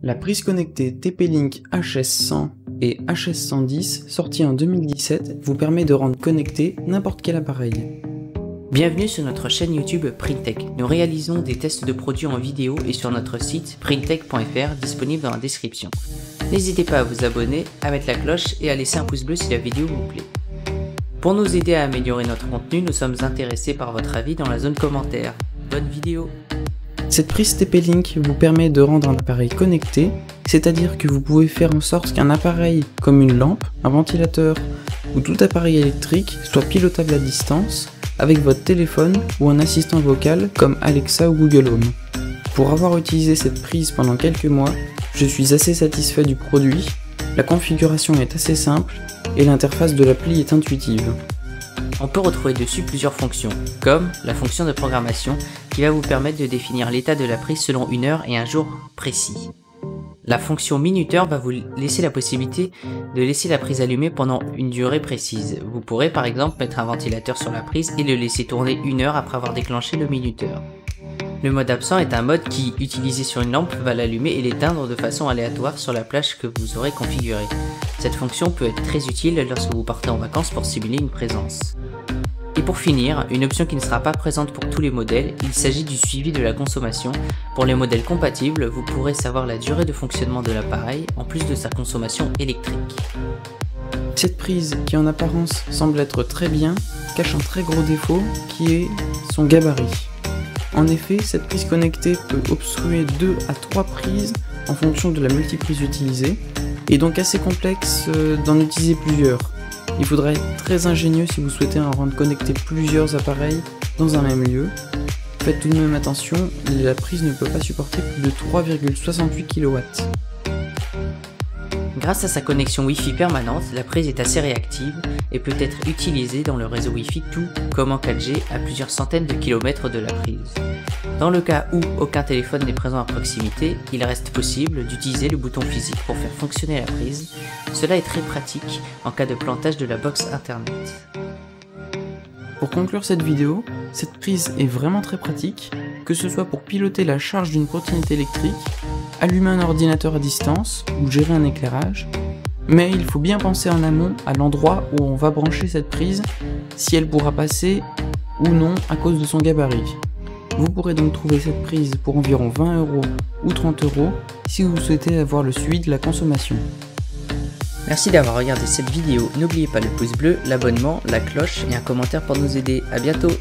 La prise connectée TP-Link HS100 et HS110, sortie en 2017, vous permet de rendre connecté n'importe quel appareil. Bienvenue sur notre chaîne YouTube Printech. Nous réalisons des tests de produits en vidéo et sur notre site printech.fr disponible dans la description. N'hésitez pas à vous abonner, à mettre la cloche et à laisser un pouce bleu si la vidéo vous plaît. Pour nous aider à améliorer notre contenu, nous sommes intéressés par votre avis dans la zone commentaire. Bonne vidéo! Cette prise TP-Link vous permet de rendre un appareil connecté, c'est-à-dire que vous pouvez faire en sorte qu'un appareil comme une lampe, un ventilateur ou tout appareil électrique soit pilotable à distance avec votre téléphone ou un assistant vocal comme Alexa ou Google Home. Pour avoir utilisé cette prise pendant quelques mois, je suis assez satisfait du produit, la configuration est assez simple et l'interface de l'appli est intuitive. On peut retrouver dessus plusieurs fonctions, comme la fonction de programmation qui va vous permettre de définir l'état de la prise selon une heure et un jour précis. La fonction minuteur va vous laisser la possibilité de laisser la prise allumée pendant une durée précise. Vous pourrez par exemple mettre un ventilateur sur la prise et le laisser tourner une heure après avoir déclenché le minuteur. Le mode absent est un mode qui, utilisé sur une lampe, va l'allumer et l'éteindre de façon aléatoire sur la plage que vous aurez configurée. Cette fonction peut être très utile lorsque vous partez en vacances pour simuler une présence. Et pour finir, une option qui ne sera pas présente pour tous les modèles, il s'agit du suivi de la consommation. Pour les modèles compatibles, vous pourrez savoir la durée de fonctionnement de l'appareil, en plus de sa consommation électrique. Cette prise, qui en apparence semble être très bien, cache un très gros défaut qui est son gabarit. En effet, cette prise connectée peut obstruer 2 à 3 prises en fonction de la multiprise utilisée, et donc assez complexe d'en utiliser plusieurs. Il faudra être très ingénieux si vous souhaitez en rendre connecté plusieurs appareils dans un même lieu. Faites tout de même attention, la prise ne peut pas supporter plus de 3,68 kW. Grâce à sa connexion Wi-Fi permanente, la prise est assez réactive et peut être utilisée dans le réseau Wi-Fi tout comme en 4G à plusieurs centaines de kilomètres de la prise. Dans le cas où aucun téléphone n'est présent à proximité, il reste possible d'utiliser le bouton physique pour faire fonctionner la prise. Cela est très pratique en cas de plantage de la box internet. Pour conclure cette vidéo, cette prise est vraiment très pratique, que ce soit pour piloter la charge d'une trottinette électrique, allumer un ordinateur à distance ou gérer un éclairage, mais il faut bien penser en amont à l'endroit où on va brancher cette prise, si elle pourra passer ou non à cause de son gabarit. Vous pourrez donc trouver cette prise pour environ 20 € ou 30 € si vous souhaitez avoir le suivi de la consommation. Merci d'avoir regardé cette vidéo, n'oubliez pas le pouce bleu, l'abonnement, la cloche et un commentaire pour nous aider. À bientôt!